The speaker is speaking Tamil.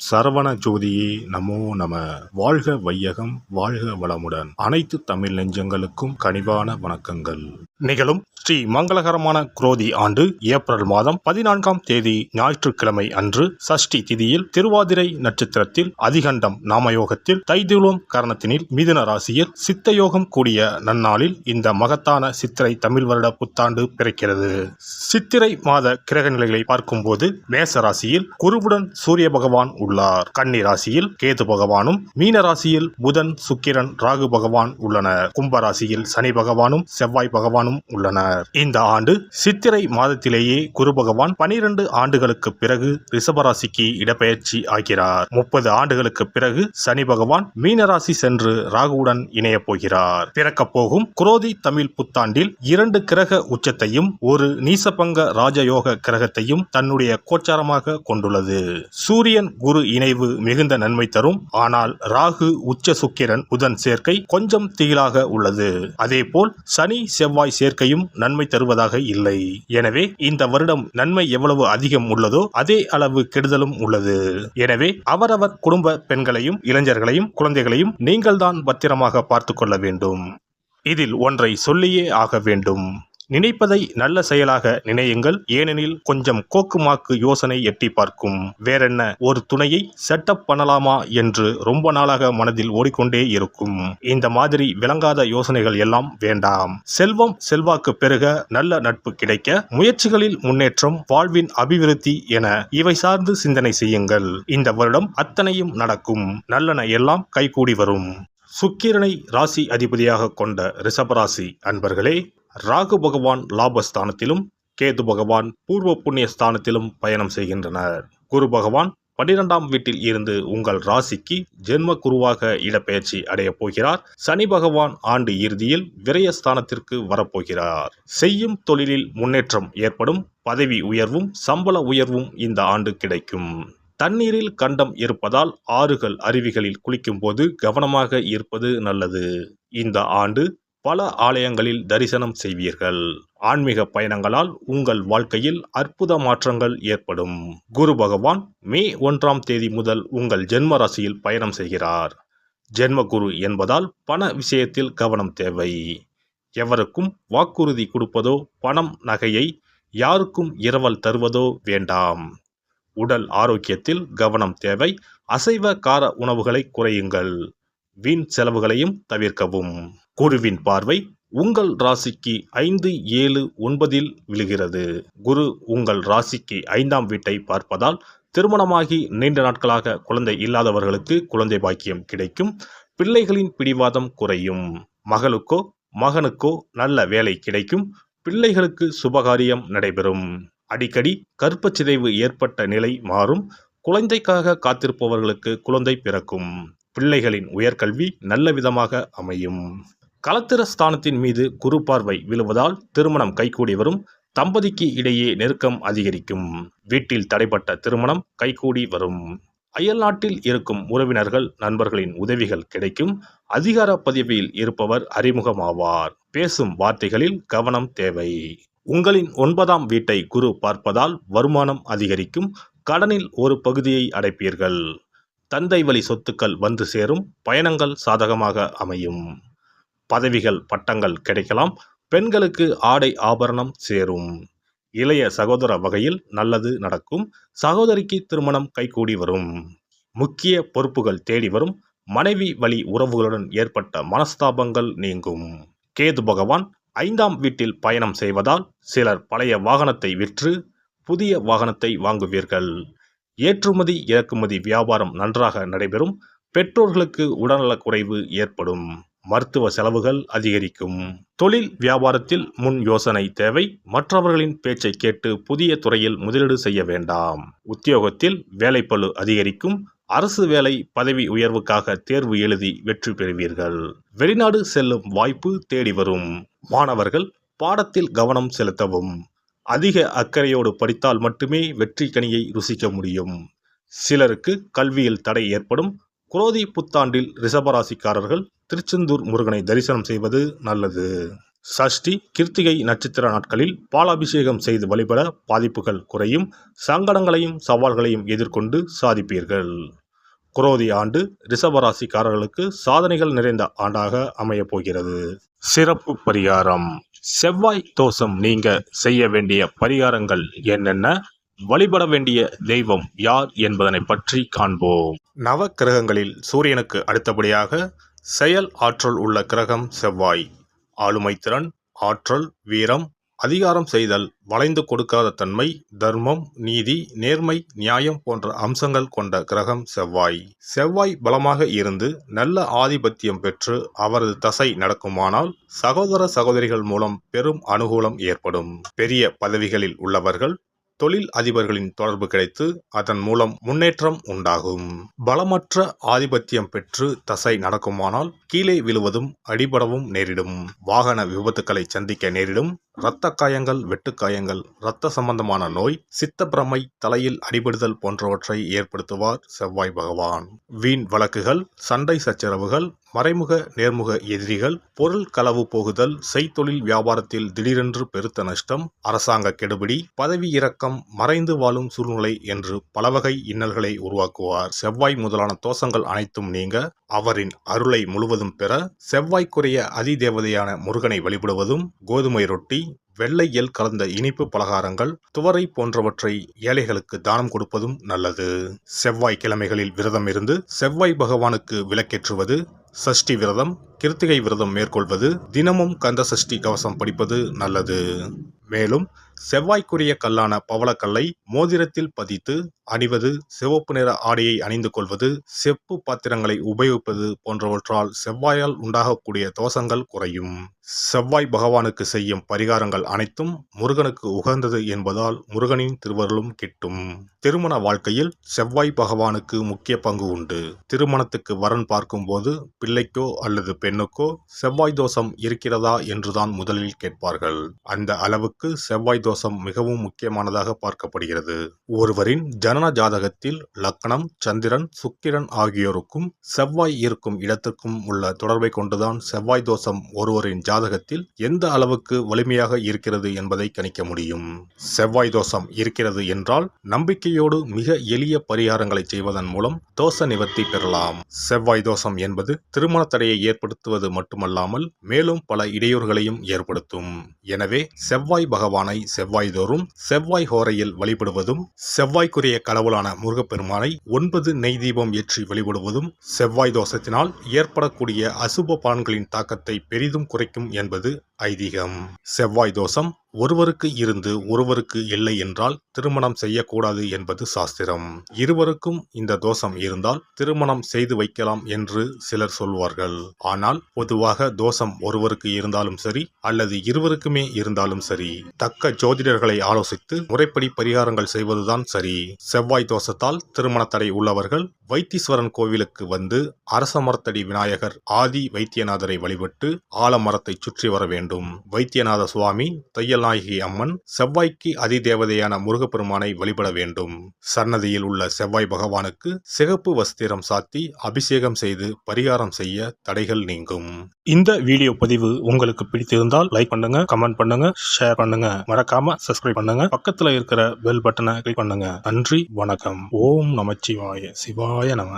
சரவண ஜோதியே நமோ நம. வாழ்க வையகம், வாழ்க வளமுடன். அனைத்து தமிழ் நெஞ்சங்களுக்கும் கனிவான வணக்கங்கள். நிகழும் ஸ்ரீ மங்களகரமான குரோதி ஆண்டு ஏப்ரல் மாதம் 14ஆம் தேதி ஞாயிற்றுக்கிழமை அன்று சஷ்டி திதியில் திருவாதிரை நட்சத்திரத்தில் அதிகண்டம் நாமயோகத்தில் தைதுளம் கரணத்தினில் மிதுன ராசியில் சித்தயோகம் கூடிய நன்னாளில் இந்த மகத்தான சித்திரை தமிழ் வருட புத்தாண்டு பிறக்கிறது. சித்திரை மாத கிரக நிலைகளை பார்க்கும்போது மேச ராசியில் குருவுடன் சூரிய பகவான் உள்ளார். கன்னி ராசியில் கேது பகவானும், மீன ராசியில் புதன், சுக்கிரன், ராகு பகவான் உள்ளனர். கும்ப ராசியில் சனி பகவானும் செவ்வாய் பகவானும் உள்ளனர். இந்த ஆண்டு சித்திரை மாதத்திலேயே குரு பகவான் 12 ஆண்டுகளுக்கு பிறகு ரிஷபராசிக்கு இடப்பெயர்ச்சி ஆகிறார். 30 ஆண்டுகளுக்கு பிறகு சனி பகவான் மீனராசி சென்று ராகுவுடன் இணைய போகிறார். பிறக்க போகும் குரோதி தமிழ் புத்தாண்டில் 2 கிரக உச்சத்தையும் ஒரு நீசபங்க ராஜயோக கிரகத்தையும் தன்னுடைய கோச்சாரமாக கொண்டுள்ளது. சூரியன் குரு இணைவு மிகுந்த நன்மை தரும். ஆனால் ராகு, உச்ச சுக்கிரன், புதன் சேர்க்கை கொஞ்சம் திகிலாக உள்ளது. அதேபோல் சனி செவ்வாய் சேர்க்கையும் நன்மை தருவதாக இல்லை. எனவே இந்த வருடம் நன்மை எவ்வளவு அதிகம் உள்ளதோ அதே அளவு கெடுதலும் உள்ளது. எனவே அவரவர் குடும்ப பெண்களையும் இளைஞர்களையும் குழந்தைகளையும் நீங்கள்தான் பத்திரமாக பார்த்து கொள்ள வேண்டும். இதில் ஒன்றை சொல்லியே ஆக வேண்டும். நினைப்பதை நல்ல செயலாக நினையுங்கள். ஏனெனில் கொஞ்சம் கோக்குமாக்கு யோசனை எட்டி பார்க்கும். வேறென்ன, ஒரு துணையை செட்டப் பண்ணலாமா என்று ரொம்ப நாளாக மனதில் ஓடிக்கொண்டே இருக்கும். இந்த மாதிரி விளங்காத யோசனைகள் எல்லாம் வேண்டாம். செல்வம் செல்வாக்கு பெருக, நல்ல நட்பு கிடைக்க, முயற்சிகளில் முன்னேற்றம், வாழ்வின் அபிவிருத்தி என இவை சார்ந்து சிந்தனை செய்யுங்கள். இந்த வருடம் அத்தனையும் நடக்கும். நல்லன எல்லாம் கைகூடி வரும். சுக்கிரனை ராசி அதிபதியாக கொண்ட ரிஷபராசி அன்பர்களே, ராகு பகவான் லாபஸ்தானத்திலும் கேது பகவான் பூர்வ புண்ணிய ஸ்தானத்திலும் பயணம் செய்கின்றனர். குரு பகவான் 12ஆம் வீட்டில் இருந்து உங்கள் ராசிக்கு ஜென்ம குருவாக இடப்பெயர்ச்சி அடைய போகிறார். சனி பகவான் ஆண்டு இறுதியில் விரயஸ்தானத்திற்கு வரப்போகிறார். செய்யும் தொழிலில் முன்னேற்றம் ஏற்படும். பதவி உயர்வும் சம்பள உயர்வும் இந்த ஆண்டு கிடைக்கும். தண்ணீரில் கண்டம் இருப்பதால் ஆறுகள் அருவிகளில் குளிக்கும் போது கவனமாக இருப்பது நல்லது. இந்த ஆண்டு பல ஆலயங்களில் தரிசனம் செய்வீர்கள். ஆன்மீக பயணங்களால் உங்கள் வாழ்க்கையில் அற்புத மாற்றங்கள் ஏற்படும். குரு பகவான் மே 1ஆம் தேதி முதல் உங்கள் ஜென்ம ராசியில் பயணம் செய்கிறார். ஜென்ம குரு என்பதால் பண விஷயத்தில் கவனம் தேவை. எவருக்கும் வாக்குறுதி கொடுப்பதோ பணம் நகையை யாருக்கும் இரவல் தருவதோ வேண்டாம். உடல் ஆரோக்கியத்தில் கவனம் தேவை. அசைவ கார உணவுகளை குறையுங்கள். வீண் செலவுகளையும் தவிர்க்கவும். குருவின் பார்வை உங்கள் ராசிக்கு 5, 7, 9இல் விழுகிறது. குரு உங்கள் ராசிக்கு 5ஆம் வீட்டை பார்ப்பதால் திருமணமாகி நீண்ட நாட்களாக குழந்தை இல்லாதவர்களுக்கு குழந்தை பாக்கியம் கிடைக்கும். பிள்ளைகளின் பிடிவாதம் குறையும். மகளுக்கோ மகனுக்கோ நல்ல வேலை கிடைக்கும். பிள்ளைகளுக்கு சுபகாரியம் நடைபெறும். அடிக்கடி கர்ப்பச்சிதைவு ஏற்பட்ட நிலை மாறும். குழந்தைக்காக காத்திருப்பவர்களுக்கு குழந்தை பிறக்கும். பிள்ளைகளின் உயர்கல்வி நல்ல விதமாக அமையும். களத்திர ஸ்தானத்தின் மீது குரு பார்வை விழுவதால் திருமணம் கைகூடி வரும். தம்பதிக்கு இடையே நெருக்கம் அதிகரிக்கும். வீட்டில் தடைப்பட்ட திருமணம் கைகூடி வரும். அயல் நாட்டில் இருக்கும் உறவினர்கள் நண்பர்களின் உதவிகள் கிடைக்கும். அதிகார பதவியில் இருப்பவர் அறிமுகமாவார். பேசும் வார்த்தைகளில் கவனம் தேவை. உங்களின் 9ஆம் வீட்டை குரு பார்ப்பதால் வருமானம் அதிகரிக்கும். கடனில் ஒரு பகுதியை அடைப்பீர்கள். தந்தை வழி சொத்துக்கள் வந்து சேரும். பயணங்கள் சாதகமாக அமையும். பதவிகள் பட்டங்கள் கிடைக்கலாம். பெண்களுக்கு ஆடை ஆபரணம் சேரும். இளைய சகோதர வகையில் நல்லது நடக்கும். சகோதரிக்கு திருமணம் கைகூடி வரும். முக்கிய பொறுப்புகள் தேடி வரும். மனைவி வழி உறவுகளுடன் ஏற்பட்ட மனஸ்தாபங்கள் நீங்கும். கேது பகவான் 5ஆம் வீட்டில் பயணம் செய்வதால் சிலர் பழைய வாகனத்தை விற்று புதிய வாகனத்தை வாங்குவீர்கள். ஏற்றுமதி இறக்குமதி வியாபாரம் நன்றாக நடைபெறும். பெற்றோர்களுக்கு உடல்நலக் குறைவு ஏற்படும். மருத்துவ செலவுகள் அதிகரிக்கும். தொழில் வியாபாரத்தில் முன் யோசனை தேவை. மற்றவர்களின் பேச்சை கேட்டு புதிய துறையில் முதலீடு செய்ய வேண்டாம். உத்தியோகத்தில் வேலைப்பளு அதிகரிக்கும். அரசு வேலை பதவி உயர்வுக்காக தேர்வு எழுதி வெற்றி பெறுவீர்கள். வெளிநாடு செல்லும் வாய்ப்பு தேடி வரும். மாணவர்கள் பாடத்தில் கவனம் செலுத்தவும். அதிக அக்கறையோடு படித்தால் மட்டுமே வெற்றி கனியை ருசிக்க முடியும். சிலருக்கு கல்வியில் தடை ஏற்படும். குரோதி புத்தாண்டில் ரிஷபராசிக்காரர்கள் திருச்செந்தூர் முருகனை தரிசனம் செய்வது நல்லது. சஷ்டி கிருத்திகை நட்சத்திர நாட்களில் பாலாபிஷேகம் செய்து வழிபட பாதிப்புகள் குறையும், சங்கடங்களையும் சவால்களையும் எதிர்கொண்டு சாதிப்பீர்கள். குரோதி ஆண்டு ரிஷபராசிக்காரர்களுக்கு சாதனைகள் நிறைந்த ஆண்டாக அமையப் போகிறது. சிறப்பு பரிகாரம். செவ்வாய் தோஷம் நீங்க செய்ய வேண்டிய பரிகாரங்கள் என்னென்ன, வழிபட வேண்டிய தெய்வம் யார் என்பதனை பற்றி காண்போம். நவ கிரகங்களில் சூரியனுக்கு அடுத்தபடியாக செயல் ஆற்றல் உள்ள கிரகம் செவ்வாய். ஆளுமை திறன், ஆற்றல், வீரம், அதிகாரம் செய்தல், வளைந்து கொடுக்காத தன்மை, தர்மம், நீதி, நேர்மை, நியாயம் போன்ற அம்சங்கள் கொண்ட கிரகம் செவ்வாய். செவ்வாய் பலமாக இருந்து நல்ல ஆதிபத்தியம் பெற்று அவரது தசை நடக்குமானால் சகோதர சகோதரிகள் மூலம் பெரும் அனுகூலம் ஏற்படும். பெரிய பதவிகளில் உள்ளவர்கள், தொழில் அதிபர்களின் தொடர்பு கிடைத்து அதன் மூலம் முன்னேற்றம் உண்டாகும். பலமற்ற ஆதிபத்தியம் பெற்று தசை நடக்குமானால் கீழே விழுவதும் அடிபடவும் நேரிடும். வாகன விபத்துக்களை சந்திக்க நேரிடும். இரத்த காயங்கள், வெட்டுக்காயங்கள், இரத்த சம்பந்தமான நோய், சித்தப்பிரமை, தலையில் அடிபடுதல் போன்றவற்றை ஏற்படுத்துவார் செவ்வாய் பகவான். வீண் வழக்குகள், சண்டை சச்சரவுகள், மறைமுக நேர்முக எதிரிகள், பொருள் களவு போகுதல், செய்தொழில் வியாபாரத்தில் திடீரென்று பெருத்த நஷ்டம், அரசாங்க கெடுபிடி, பதவி இறக்கம், மறைந்து வாழும் சூழ்நிலை என்று பலவகை இன்னல்களை உருவாக்குவார். செவ்வாய் முதலான தோஷங்கள் அனைத்தும் நீங்க அவரின் அருளை முழுவதும் பெற செவ்வாய்க்குரிய அதிதேவதையான முருகனை வழிபடுவதும், கோதுமை ரொட்டி, வெள்ளை எள் கலந்த இனிப்பு பலகாரங்கள், துவரை போன்றவற்றை ஏழைகளுக்கு தானம் கொடுப்பதும் நல்லது. செவ்வாய் கிழமைகளில் விரதம் இருந்து செவ்வாய் பகவானுக்கு விளக்கேற்றுவது, சஷ்டி விரதம், கிருத்திகை விரதம் மேற்கொள்வது, தினமும் கந்த சஷ்டி கவசம் படிப்பது நல்லது. மேலும் செவ்வாய்க்குரிய கல்லான பவளக்கல்லை மோதிரத்தில் பதித்து அணிவது, சிவப்பு நிற ஆடையை அணிந்து கொள்வது, செப்பு பாத்திரங்களை உபயோகிப்பது போன்றவற்றால் செவ்வாயால் உண்டாகக்கூடிய தோஷங்கள் குறையும். செவ்வாய் பகவானுக்கு செய்யும் பரிகாரங்கள் அனைத்தும் முருகனுக்கு உகந்தது என்பதால் முருகனின் திருவருளும் கிட்டும். திருமண வாழ்க்கையில் செவ்வாய் பகவானுக்கு முக்கிய பங்கு உண்டு. திருமணத்துக்கு வரன் பார்க்கும்போது பிள்ளைக்கோ அல்லது பெண்ணுக்கோ செவ்வாய் தோஷம் இருக்கிறதா என்றுதான் முதலில் கேட்பார்கள். அந்த அளவுக்கு செவ்வாய் தோஷம் மிகவும் முக்கியமானதாக பார்க்கப்படுகிறது. ஒருவரின் ஜனன ஜாதகத்தில் லக்னம், சந்திரன், சுக்கிரன் ஆகியோருக்கும் செவ்வாய் இருக்கும் இடத்திற்கும் உள்ள தொடர்பை கொண்டுதான் செவ்வாய் தோஷம் ஒருவரின் ஜாதகத்தில் எந்த அளவுக்கு வலிமையாக இருக்கிறது என்பதை கணிக்க முடியும். செவ்வாய் தோஷம் இருக்கிறது என்றால் நம்பிக்கையோடு மிக எளிய பரிகாரங்களை செய்வதன் மூலம் தோஷ நிவர்த்தி பெறலாம். செவ்வாய் தோஷம் என்பது திருமண தடையை ஏற்படுத்துவது மட்டுமல்லாமல் மேலும் பல இடையூறுகளையும் ஏற்படுத்தும். எனவே செவ்வாய் பகவானை செவ்வாய் தோறும் செவ்வாய் ஹோரையில் வழிபடுவதும், செவ்வாய்க்குரிய கடவுளான முருகப்பெருமானை 9 நெய் தீபம் ஏற்றி வழிபடுவதும் செவ்வாய் தோஷத்தினால் ஏற்படக்கூடிய அசுப பலன்களின் தாக்கத்தை பெரிதும் குறைக்கும் என்பது ஐதீகம். செவ்வாய் தோஷம் ஒருவருக்கு இருந்து ஒருவருக்கு இல்லை என்றால் திருமணம் செய்யக்கூடாது என்பது சாஸ்திரம். இருவருக்கும் இந்த தோஷம் இருந்தால் திருமணம் செய்து வைக்கலாம் என்று சிலர் சொல்வார்கள். ஆனால் பொதுவாக தோஷம் ஒருவருக்கு இருந்தாலும் சரி அல்லது இருவருக்குமே இருந்தாலும் சரி, தக்க ஜோதிடர்களை ஆலோசித்து முறைப்படி பரிகாரங்கள் செய்வதுதான் சரி. செவ்வாய் தோஷத்தால் திருமண தடை உள்ளவர்கள் வைத்தீஸ்வரன் கோவிலுக்கு வந்து அரச மரத்தடி விநாயகர் ஆதி வைத்தியநாதரை வழிபட்டு ஆலமரத்தை சுற்றி வர வேண்டும். வைத்தியநாத சுவாமி, தையல்நாயகி அம்மன், செவ்வாய்க்கு அதிதேவதையான முருகப்பெருமானை வழிபட வேண்டும். சன்னதியில் உள்ள செவ்வாய் பகவானுக்கு சிகப்பு வஸ்திரம் சாத்தி அபிஷேகம் செய்து பரிகாரம் செய்ய தடைகள் நீங்கும். இந்த வீடியோ பதிவு உங்களுக்கு பிடித்திருந்தால் லைக் பண்ணுங்க, கமெண்ட் பண்ணுங்க, ஷேர் பண்ணுங்க, மறக்காம சப்ஸ்கிரைப் பண்ணுங்க, பக்கத்துல இருக்கிற பெல் பட்டனை கிளிக் பண்ணுங்க. நன்றி, வணக்கம். ஓம் நமச்சிவாய. சிவாய நம.